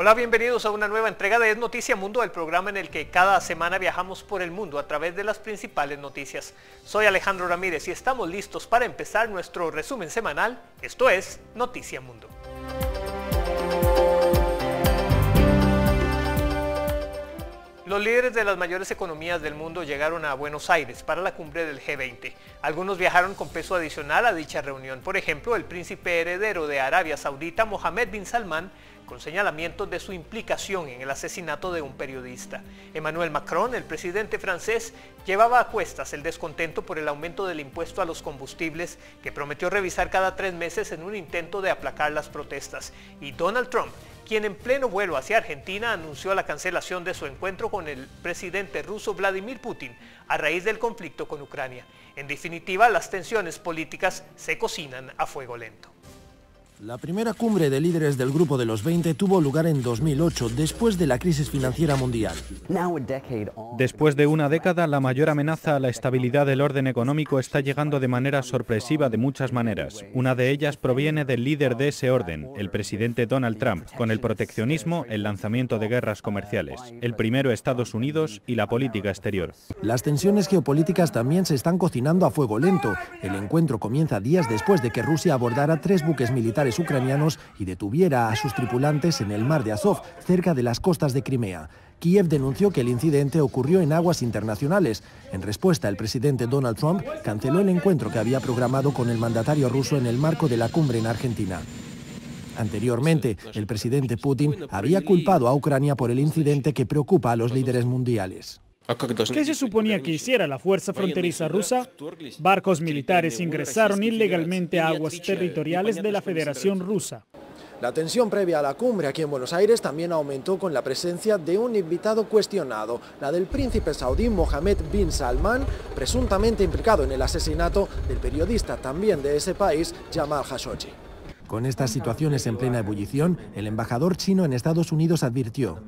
Hola, bienvenidos a una nueva entrega de Es Noticia Mundo, el programa en el que cada semana viajamos por el mundo a través de las principales noticias. Soy Alejandro Ramírez y estamos listos para empezar nuestro resumen semanal. Esto es Noticia Mundo. Los líderes de las mayores economías del mundo llegaron a Buenos Aires para la cumbre del G20. Algunos viajaron con peso adicional a dicha reunión. Por ejemplo, el príncipe heredero de Arabia Saudita, Mohammed bin Salman, con señalamientos de su implicación en el asesinato de un periodista. Emmanuel Macron, el presidente francés, llevaba a cuestas el descontento por el aumento del impuesto a los combustibles que prometió revisar cada 3 meses en un intento de aplacar las protestas. Y Donald Trump, quien en pleno vuelo hacia Argentina anunció la cancelación de su encuentro con el presidente ruso Vladimir Putin a raíz del conflicto con Ucrania. En definitiva, las tensiones políticas se cocinan a fuego lento. La primera cumbre de líderes del Grupo de los 20 tuvo lugar en 2008, después de la crisis financiera mundial. Después de una década, la mayor amenaza a la estabilidad del orden económico está llegando de manera sorpresiva de muchas maneras. Una de ellas proviene del líder de ese orden, el presidente Donald Trump, con el proteccionismo, el lanzamiento de guerras comerciales, el primero Estados Unidos y la política exterior. Las tensiones geopolíticas también se están cocinando a fuego lento. El encuentro comienza días después de que Rusia abordara 3 buques militares ucranianos y detuviera a sus tripulantes en el mar de Azov, cerca de las costas de Crimea. Kiev denunció que el incidente ocurrió en aguas internacionales. En respuesta, el presidente Donald Trump canceló el encuentro que había programado con el mandatario ruso en el marco de la cumbre en Argentina. Anteriormente, el presidente Putin había culpado a Ucrania por el incidente que preocupa a los líderes mundiales. ¿Qué se suponía que hiciera la fuerza fronteriza rusa? Barcos militares ingresaron ilegalmente a aguas territoriales de la Federación Rusa. La tensión previa a la cumbre aquí en Buenos Aires también aumentó con la presencia de un invitado cuestionado, la del príncipe saudí Mohammed bin Salman, presuntamente implicado en el asesinato del periodista también de ese país, Jamal Khashoggi. Con estas situaciones en plena ebullición, el embajador chino en Estados Unidos advirtió: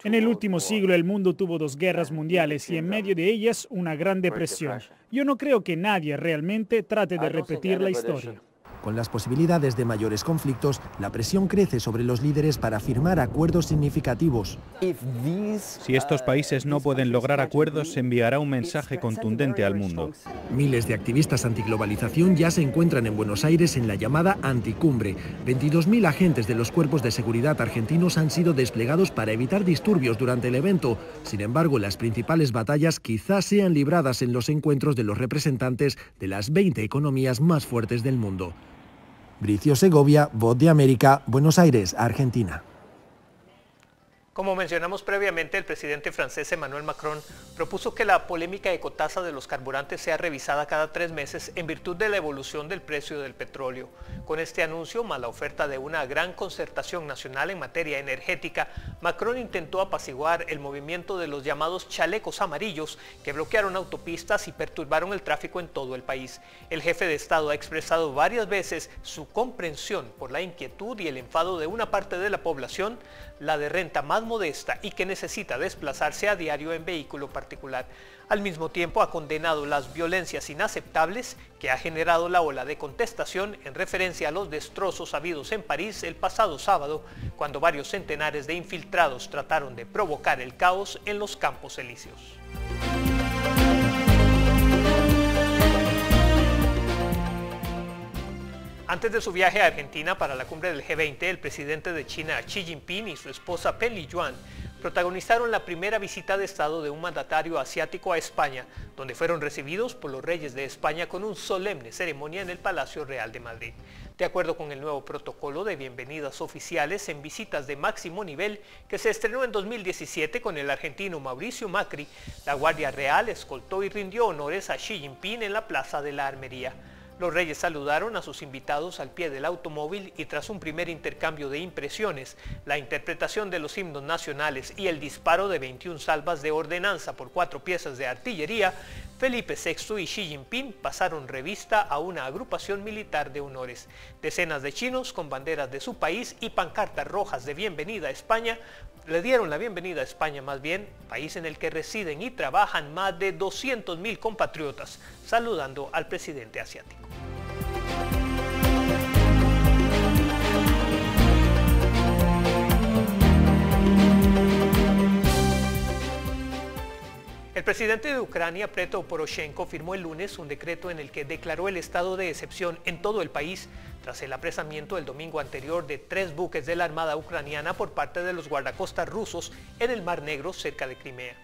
En el último siglo el mundo tuvo 2 guerras mundiales y en medio de ellas una gran depresión. Yo no creo que nadie realmente trate de repetir la historia. Con las posibilidades de mayores conflictos, la presión crece sobre los líderes para firmar acuerdos significativos. Si estos países no pueden lograr acuerdos, se enviará un mensaje contundente al mundo. Miles de activistas antiglobalización ya se encuentran en Buenos Aires en la llamada anticumbre. 22.000 agentes de los cuerpos de seguridad argentinos han sido desplegados para evitar disturbios durante el evento. Sin embargo, las principales batallas quizás sean libradas en los encuentros de los representantes de las 20 economías más fuertes del mundo. Bricio Segovia, Voz de América, Buenos Aires, Argentina. Como mencionamos previamente, el presidente francés Emmanuel Macron propuso que la polémica ecotasa de los carburantes sea revisada cada 3 meses en virtud de la evolución del precio del petróleo. Con este anuncio, más la oferta de una gran concertación nacional en materia energética, Macron intentó apaciguar el movimiento de los llamados chalecos amarillos que bloquearon autopistas y perturbaron el tráfico en todo el país. El jefe de Estado ha expresado varias veces su comprensión por la inquietud y el enfado de una parte de la población, la de renta más modesta y que necesita desplazarse a diario en vehículo particular. Al mismo tiempo ha condenado las violencias inaceptables que ha generado la ola de contestación en referencia a los destrozos habidos en París el pasado sábado, cuando varios centenares de infiltrados trataron de provocar el caos en los Campos Elíseos. Antes de su viaje a Argentina para la cumbre del G20, el presidente de China, Xi Jinping, y su esposa Pen Liyuan protagonizaron la primera visita de Estado de un mandatario asiático a España, donde fueron recibidos por los reyes de España con una solemne ceremonia en el Palacio Real de Madrid. De acuerdo con el nuevo protocolo de bienvenidas oficiales en visitas de máximo nivel que se estrenó en 2017 con el argentino Mauricio Macri, la Guardia Real escoltó y rindió honores a Xi Jinping en la Plaza de la Armería. Los reyes saludaron a sus invitados al pie del automóvil y tras un primer intercambio de impresiones, la interpretación de los himnos nacionales y el disparo de 21 salvas de ordenanza por 4 piezas de artillería, Felipe VI y Xi Jinping pasaron revista a una agrupación militar de honores. Decenas de chinos con banderas de su país y pancartas rojas de bienvenida a España le dieron la bienvenida a España, país en el que residen y trabajan más de 200.000 compatriotas, saludando al presidente asiático. presidente de Ucrania, Petro Poroshenko, firmó el lunes un decreto en el que declaró el estado de excepción en todo el país tras el apresamiento el domingo anterior de 3 buques de la Armada ucraniana por parte de los guardacostas rusos en el Mar Negro cerca de Crimea.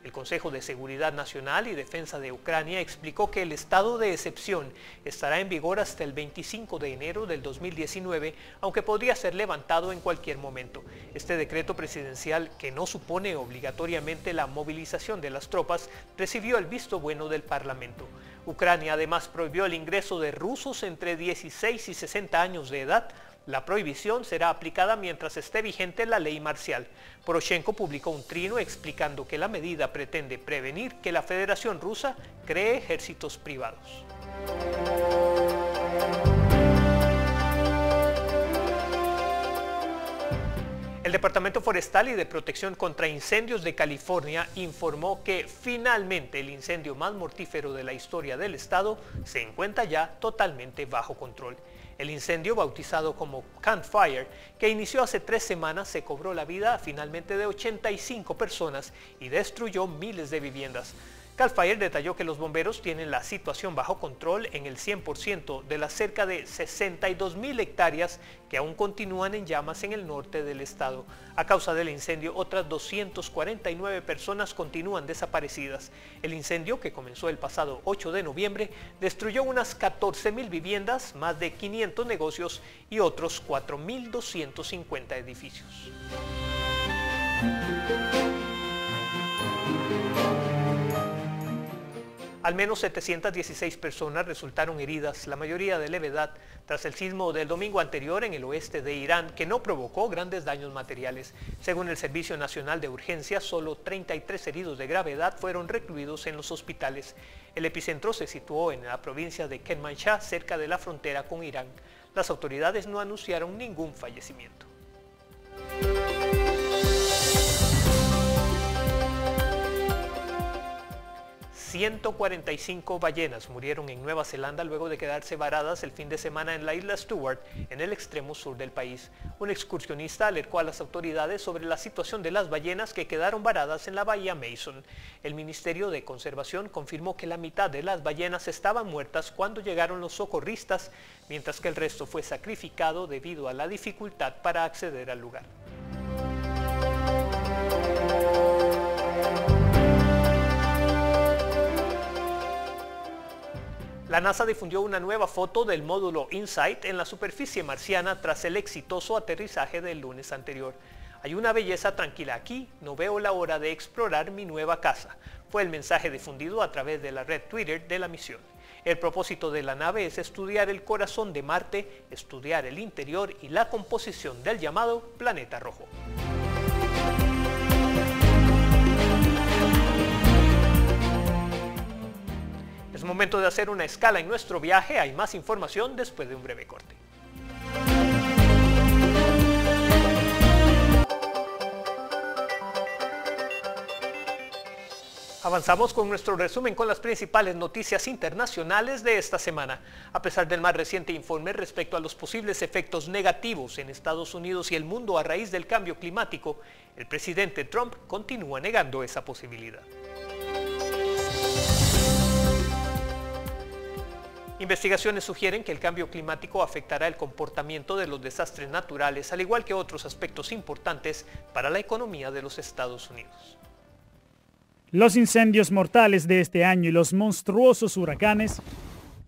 El Consejo de Seguridad Nacional y Defensa de Ucrania explicó que el estado de excepción estará en vigor hasta el 25 de enero del 2019, aunque podría ser levantado en cualquier momento. Este decreto presidencial, que no supone obligatoriamente la movilización de las tropas, recibió el visto bueno del Parlamento. Ucrania además prohibió el ingreso de rusos entre 16 y 60 años de edad. La prohibición será aplicada mientras esté vigente la ley marcial. Poroshenko publicó un trino explicando que la medida pretende prevenir que la Federación Rusa cree ejércitos privados. El Departamento Forestal y de Protección contra Incendios de California informó que finalmente el incendio más mortífero de la historia del estado se encuentra ya totalmente bajo control. El incendio, bautizado como Camp Fire, que inició hace 3 semanas, se cobró la vida finalmente de 85 personas y destruyó miles de viviendas. Camp Fire detalló que los bomberos tienen la situación bajo control en el 100% de las cerca de 62.000 hectáreas que aún continúan en llamas en el norte del estado. A causa del incendio, otras 249 personas continúan desaparecidas. El incendio, que comenzó el pasado 8 de noviembre, destruyó unas 14.000 viviendas, más de 500 negocios y otros 4.250 edificios. Al menos 716 personas resultaron heridas, la mayoría de levedad, tras el sismo del domingo anterior en el oeste de Irán, que no provocó grandes daños materiales. Según el Servicio Nacional de Urgencias, solo 33 heridos de gravedad fueron recluidos en los hospitales. El epicentro se situó en la provincia de Kermanshah, cerca de la frontera con Irán. Las autoridades no anunciaron ningún fallecimiento. 145 ballenas murieron en Nueva Zelanda luego de quedarse varadas el fin de semana en la isla Stewart, en el extremo sur del país. Un excursionista alertó a las autoridades sobre la situación de las ballenas que quedaron varadas en la bahía Mason. El Ministerio de Conservación confirmó que la mitad de las ballenas estaban muertas cuando llegaron los socorristas, mientras que el resto fue sacrificado debido a la dificultad para acceder al lugar. La NASA difundió una nueva foto del módulo InSight en la superficie marciana tras el exitoso aterrizaje del lunes anterior. Hay una belleza tranquila aquí, no veo la hora de explorar mi nueva casa, fue el mensaje difundido a través de la red Twitter de la misión. El propósito de la nave es estudiar el corazón de Marte, estudiar el interior y la composición del llamado planeta rojo. Es momento de hacer una escala en nuestro viaje. Hay más información después de un breve corte. Avanzamos con nuestro resumen con las principales noticias internacionales de esta semana. A pesar del más reciente informe respecto a los posibles efectos negativos en Estados Unidos y el mundo a raíz del cambio climático, el presidente Trump continúa negando esa posibilidad. Investigaciones sugieren que el cambio climático afectará el comportamiento de los desastres naturales, al igual que otros aspectos importantes para la economía de los Estados Unidos. Los incendios mortales de este año y los monstruosos huracanes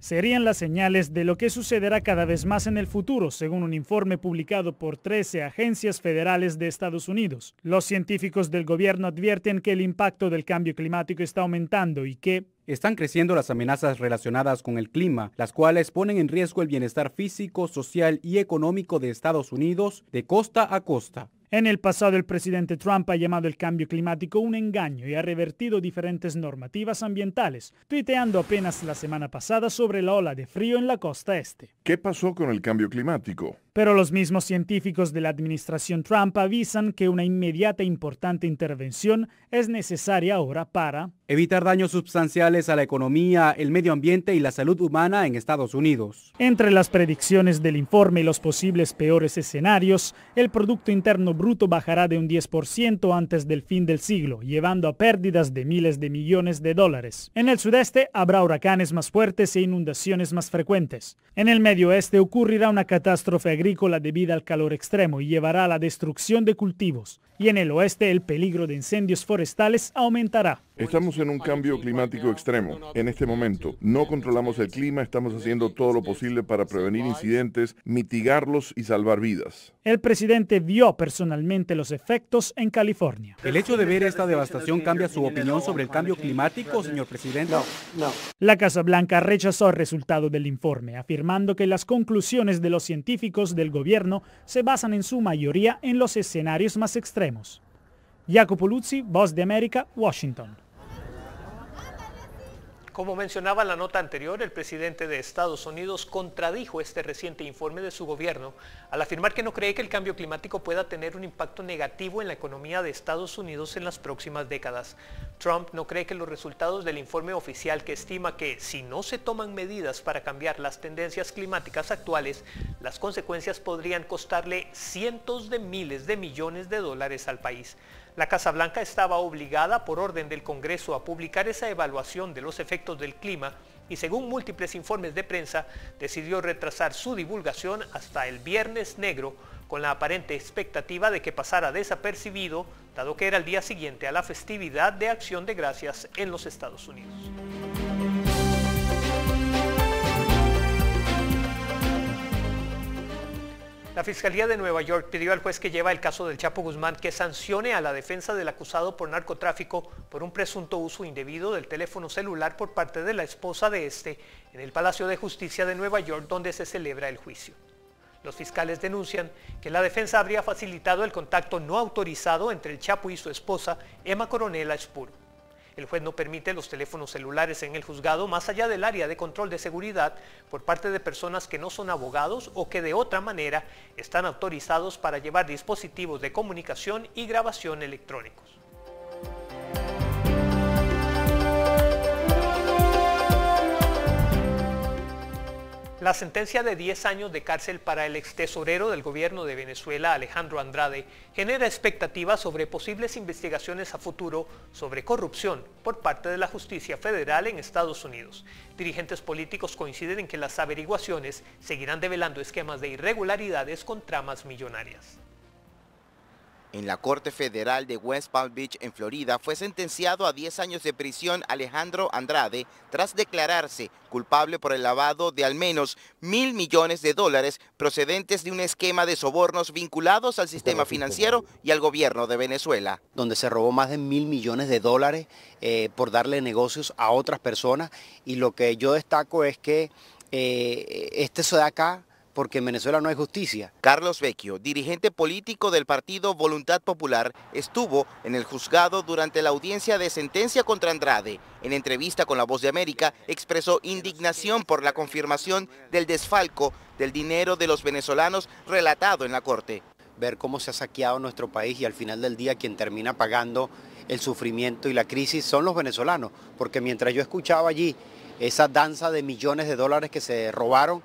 serían las señales de lo que sucederá cada vez más en el futuro, según un informe publicado por 13 agencias federales de Estados Unidos. Los científicos del gobierno advierten que el impacto del cambio climático está aumentando y que están creciendo las amenazas relacionadas con el clima, las cuales ponen en riesgo el bienestar físico, social y económico de Estados Unidos de costa a costa. En el pasado, el presidente Trump ha llamado el cambio climático un engaño y ha revertido diferentes normativas ambientales, tuiteando apenas la semana pasada sobre la ola de frío en la costa este. ¿Qué pasó con el cambio climático? Pero los mismos científicos de la administración Trump avisan que una inmediata e importante intervención es necesaria ahora para evitar daños sustanciales a la economía, el medio ambiente y la salud humana en Estados Unidos. Entre las predicciones del informe y los posibles peores escenarios, el Producto Interno Bruto bajará de un 10% antes del fin del siglo, llevando a pérdidas de miles de millones de dólares. En el sudeste habrá huracanes más fuertes e inundaciones más frecuentes. En el medio oeste ocurrirá una catástrofe agrícola debido al calor extremo y llevará a la destrucción de cultivos. Y en el oeste el peligro de incendios forestales aumentará. Estamos en un cambio climático extremo. En este momento no controlamos el clima, estamos haciendo todo lo posible para prevenir incidentes, mitigarlos y salvar vidas. El presidente vio personalmente los efectos en California. ¿El hecho de ver esta devastación cambia su opinión sobre el cambio climático, señor presidente? No. La Casa Blanca rechazó el resultado del informe, afirmando que las conclusiones de los científicos del gobierno se basan en su mayoría en los escenarios más extremos. Jacopo Luzzi, Voz de América, Washington. Como mencionaba en la nota anterior, el presidente de Estados Unidos contradijo este reciente informe de su gobierno al afirmar que no cree que el cambio climático pueda tener un impacto negativo en la economía de Estados Unidos en las próximas décadas. Trump no cree que los resultados del informe oficial, que estima que si no se toman medidas para cambiar las tendencias climáticas actuales, las consecuencias podrían costarle cientos de miles de millones de dólares al país. La Casa Blanca estaba obligada por orden del Congreso a publicar esa evaluación de los efectos del clima y, según múltiples informes de prensa, decidió retrasar su divulgación hasta el Viernes Negro, con la aparente expectativa de que pasara desapercibido, dado que era el día siguiente a la festividad de Acción de Gracias en los Estados Unidos. La Fiscalía de Nueva York pidió al juez que lleva el caso del Chapo Guzmán que sancione a la defensa del acusado por narcotráfico por un presunto uso indebido del teléfono celular por parte de la esposa de este en el Palacio de Justicia de Nueva York, donde se celebra el juicio. Los fiscales denuncian que la defensa habría facilitado el contacto no autorizado entre el Chapo y su esposa, Emma Coronel Spuro. El juez no permite los teléfonos celulares en el juzgado más allá del área de control de seguridad por parte de personas que no son abogados o que de otra manera están autorizados para llevar dispositivos de comunicación y grabación electrónicos. La sentencia de 10 años de cárcel para el extesorero del gobierno de Venezuela, Alejandro Andrade, genera expectativas sobre posibles investigaciones a futuro sobre corrupción por parte de la justicia federal en Estados Unidos. Dirigentes políticos coinciden en que las averiguaciones seguirán develando esquemas de irregularidades con tramas millonarias. En la Corte Federal de West Palm Beach, en Florida, fue sentenciado a 10 años de prisión Alejandro Andrade tras declararse culpable por el lavado de al menos $1.000 millones procedentes de un esquema de sobornos vinculados al sistema financiero y al gobierno de Venezuela. Donde se robó más de $1.000 millones por darle negocios a otras personas, y lo que yo destaco es que se da acá porque en Venezuela no hay justicia. Carlos Vecchio, dirigente político del partido Voluntad Popular, estuvo en el juzgado durante la audiencia de sentencia contra Andrade. En entrevista con La Voz de América, expresó indignación por la confirmación del desfalco del dinero de los venezolanos relatado en la corte. Ver cómo se ha saqueado nuestro país, y al final del día quien termina pagando el sufrimiento y la crisis son los venezolanos, porque mientras yo escuchaba allí esa danza de millones de dólares que se robaron,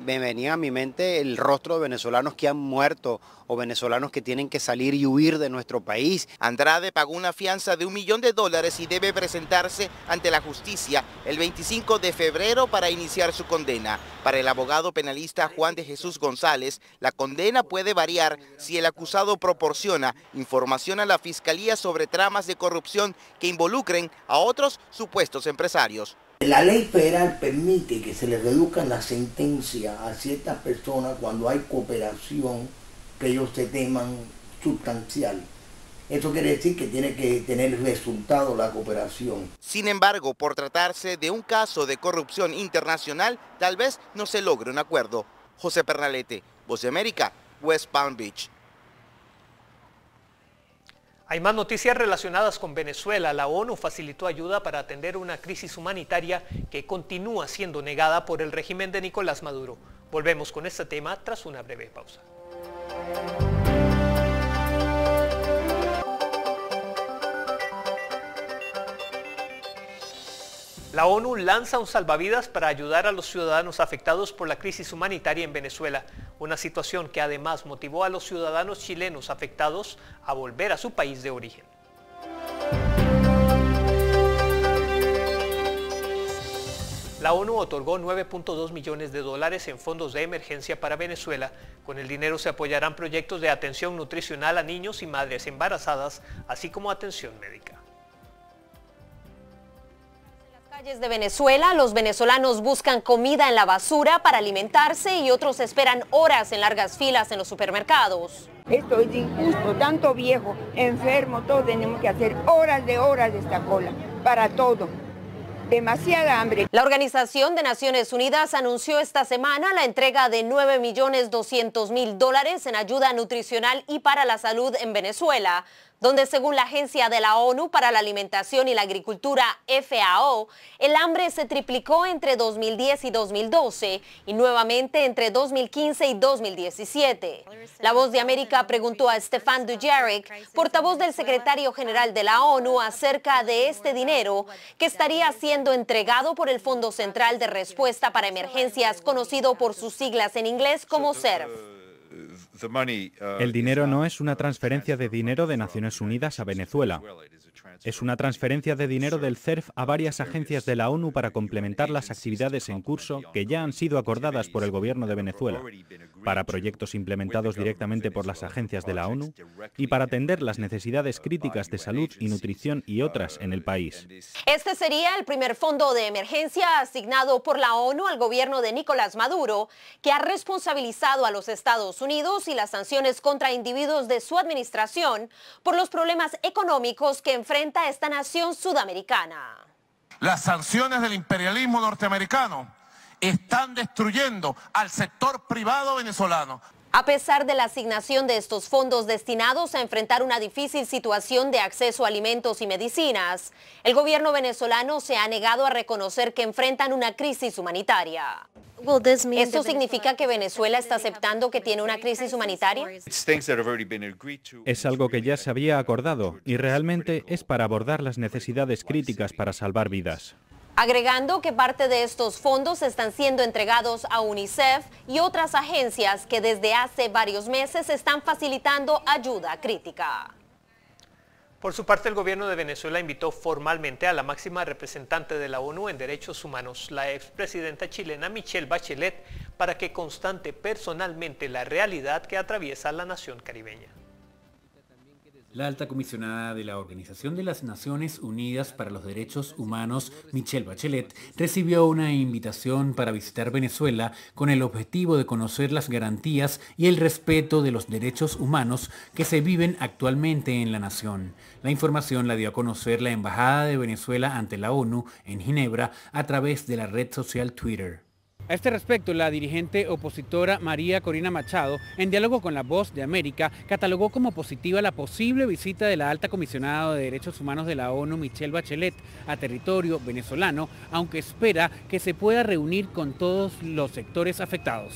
me venía a mi mente el rostro de venezolanos que han muerto o venezolanos que tienen que salir y huir de nuestro país. Andrade pagó una fianza de $1 millón y debe presentarse ante la justicia el 25 de febrero para iniciar su condena. Para el abogado penalista Juan de Jesús González, la condena puede variar si el acusado proporciona información a la Fiscalía sobre tramas de corrupción que involucren a otros supuestos empresarios. La ley federal permite que se le reduzcan la sentencia a ciertas personas cuando hay cooperación que ellos se teman sustancial. Eso quiere decir que tiene que tener resultado la cooperación. Sin embargo, por tratarse de un caso de corrupción internacional, tal vez no se logre un acuerdo. José Pernalete, Voz de América, West Palm Beach. Hay más noticias relacionadas con Venezuela. La ONU facilitó ayuda para atender una crisis humanitaria que continúa siendo negada por el régimen de Nicolás Maduro. Volvemos con este tema tras una breve pausa. La ONU lanza un salvavidas para ayudar a los ciudadanos afectados por la crisis humanitaria en Venezuela, una situación que además motivó a los ciudadanos chilenos afectados a volver a su país de origen. La ONU otorgó 9.2 millones de dólares en fondos de emergencia para Venezuela. Con el dinero se apoyarán proyectos de atención nutricional a niños y madres embarazadas, así como atención médica. Calles de Venezuela, los venezolanos buscan comida en la basura para alimentarse y otros esperan horas en largas filas en los supermercados. Esto es injusto, tanto viejo, enfermo, todos tenemos que hacer horas de esta cola para todo. Demasiada hambre. La Organización de Naciones Unidas anunció esta semana la entrega de 9.200.000 dólares en ayuda nutricional y para la salud en Venezuela, donde según la Agencia de la ONU para la Alimentación y la Agricultura, FAO, el hambre se triplicó entre 2010 y 2012 y nuevamente entre 2015 y 2017. La Voz de América preguntó a Stéphane Dujarric, portavoz del secretario general de la ONU, acerca de este dinero que estaría siendo entregado por el Fondo Central de Respuesta para Emergencias, conocido por sus siglas en inglés como CERF. El dinero no es una transferencia de dinero de Naciones Unidas a Venezuela. Es una transferencia de dinero del CERF a varias agencias de la ONU para complementar las actividades en curso que ya han sido acordadas por el gobierno de Venezuela, para proyectos implementados directamente por las agencias de la ONU y para atender las necesidades críticas de salud y nutrición y otras en el país. Este sería el primer fondo de emergencia asignado por la ONU al gobierno de Nicolás Maduro, que ha responsabilizado a los Estados Unidos y las sanciones contra individuos de su administración por los problemas económicos que enfrenta esta nación sudamericana. Las sanciones del imperialismo norteamericano están destruyendo al sector privado venezolano. A pesar de la asignación de estos fondos destinados a enfrentar una difícil situación de acceso a alimentos y medicinas, el gobierno venezolano se ha negado a reconocer que enfrentan una crisis humanitaria. ¿Esto significa que Venezuela está aceptando que tiene una crisis humanitaria? Es algo que ya se había acordado y realmente es para abordar las necesidades críticas para salvar vidas. Agregando que parte de estos fondos están siendo entregados a UNICEF y otras agencias que desde hace varios meses están facilitando ayuda crítica. Por su parte, el gobierno de Venezuela invitó formalmente a la máxima representante de la ONU en Derechos Humanos, la expresidenta chilena Michelle Bachelet, para que constante personalmente la realidad que atraviesa la nación caribeña. La alta comisionada de la Organización de las Naciones Unidas para los Derechos Humanos, Michelle Bachelet, recibió una invitación para visitar Venezuela con el objetivo de conocer las garantías y el respeto de los derechos humanos que se viven actualmente en la nación. La información la dio a conocer la Embajada de Venezuela ante la ONU en Ginebra a través de la red social Twitter. A este respecto, la dirigente opositora María Corina Machado, en diálogo con La Voz de América, catalogó como positiva la posible visita de la alta comisionada de Derechos Humanos de la ONU, Michelle Bachelet, a territorio venezolano, aunque espera que se pueda reunir con todos los sectores afectados.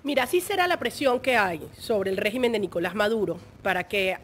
Mira, así será la presión que hay sobre el régimen de Nicolás Maduro para que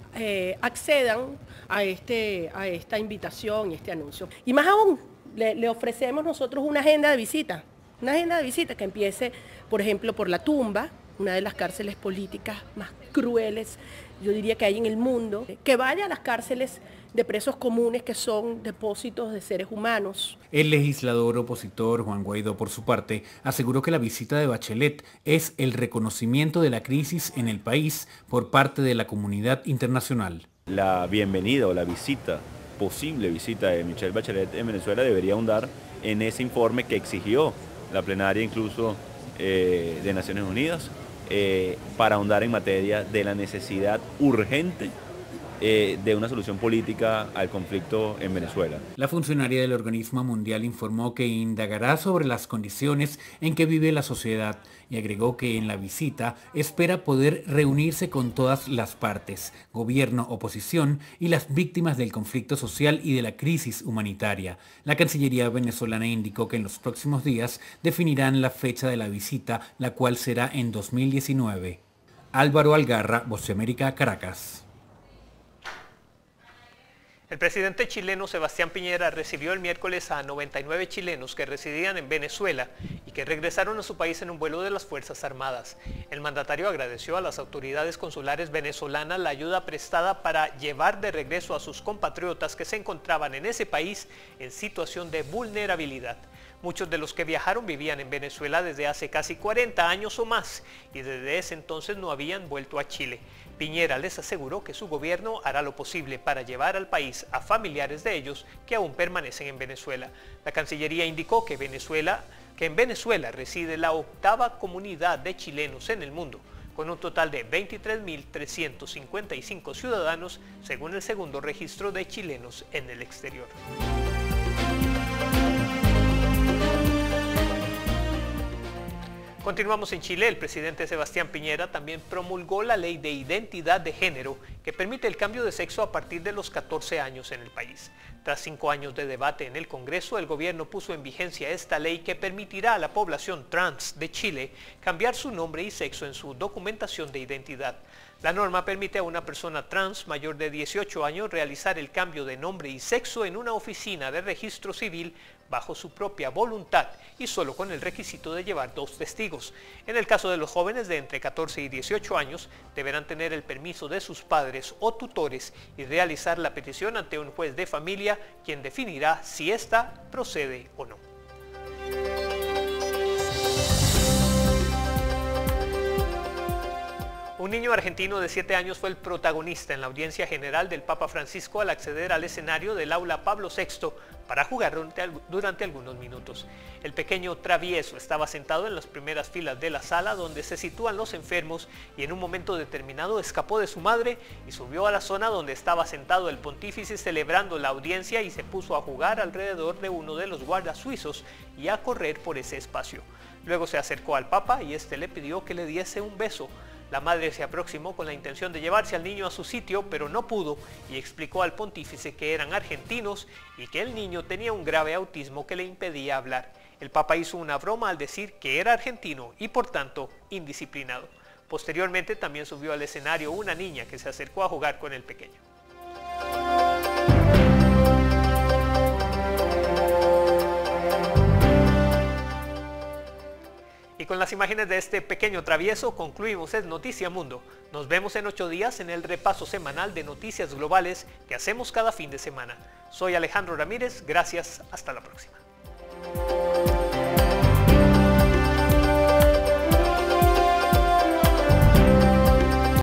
accedan a esta invitación y este anuncio. Y más aún, le ofrecemos nosotros una agenda de visita. Una agenda de visita que empiece, por ejemplo, por La Tumba, una de las cárceles políticas más crueles, yo diría que hay en el mundo, que vaya a las cárceles de presos comunes que son depósitos de seres humanos. El legislador opositor Juan Guaidó, por su parte, aseguró que la visita de Bachelet es el reconocimiento de la crisis en el país por parte de la comunidad internacional. La bienvenida o la visita, posible visita de Michelle Bachelet en Venezuela debería ahondar en ese informe que exigió la plenaria incluso de Naciones Unidas, para ahondar en materia de la necesidad urgente de una solución política al conflicto en Venezuela. La funcionaria del Organismo Mundial informó que indagará sobre las condiciones en que vive la sociedad y agregó que en la visita espera poder reunirse con todas las partes, gobierno, oposición y las víctimas del conflicto social y de la crisis humanitaria. La Cancillería venezolana indicó que en los próximos días definirán la fecha de la visita, la cual será en 2019. Álvaro Algarra, Voz de América, Caracas. El presidente chileno Sebastián Piñera recibió el miércoles a 99 chilenos que residían en Venezuela y que regresaron a su país en un vuelo de las Fuerzas Armadas. El mandatario agradeció a las autoridades consulares venezolanas la ayuda prestada para llevar de regreso a sus compatriotas que se encontraban en ese país en situación de vulnerabilidad. Muchos de los que viajaron vivían en Venezuela desde hace casi 40 años o más y desde ese entonces no habían vuelto a Chile. Piñera les aseguró que su gobierno hará lo posible para llevar al país a familiares de ellos que aún permanecen en Venezuela. La Cancillería indicó que en Venezuela reside la octava comunidad de chilenos en el mundo, con un total de 23.355 ciudadanos, según el segundo registro de chilenos en el exterior. Continuamos en Chile. El presidente Sebastián Piñera también promulgó la ley de identidad de género que permite el cambio de sexo a partir de los 14 años en el país. Tras 5 años de debate en el Congreso, el gobierno puso en vigencia esta ley que permitirá a la población trans de Chile cambiar su nombre y sexo en su documentación de identidad. La norma permite a una persona trans mayor de 18 años realizar el cambio de nombre y sexo en una oficina de registro civil bajo su propia voluntad y solo con el requisito de llevar 2 testigos. En el caso de los jóvenes de entre 14 y 18 años, deberán tener el permiso de sus padres o tutores y realizar la petición ante un juez de familia, quien definirá si ésta procede o no. Un niño argentino de 7 años fue el protagonista en la audiencia general del Papa Francisco al acceder al escenario del aula Pablo VI para jugar durante algunos minutos. El pequeño travieso estaba sentado en las primeras filas de la sala donde se sitúan los enfermos y en un momento determinado escapó de su madre y subió a la zona donde estaba sentado el pontífice celebrando la audiencia y se puso a jugar alrededor de uno de los guardas suizos y a correr por ese espacio. Luego se acercó al Papa y este le pidió que le diese un beso. La madre se aproximó con la intención de llevarse al niño a su sitio, pero no pudo y explicó al pontífice que eran argentinos y que el niño tenía un grave autismo que le impedía hablar. El Papa hizo una broma al decir que era argentino y por tanto indisciplinado. Posteriormente también subió al escenario una niña que se acercó a jugar con el pequeño. Y con las imágenes de este pequeño travieso concluimos Es Noticia Mundo. Nos vemos en 8 días en el repaso semanal de noticias globales que hacemos cada fin de semana. Soy Alejandro Ramírez, gracias, hasta la próxima.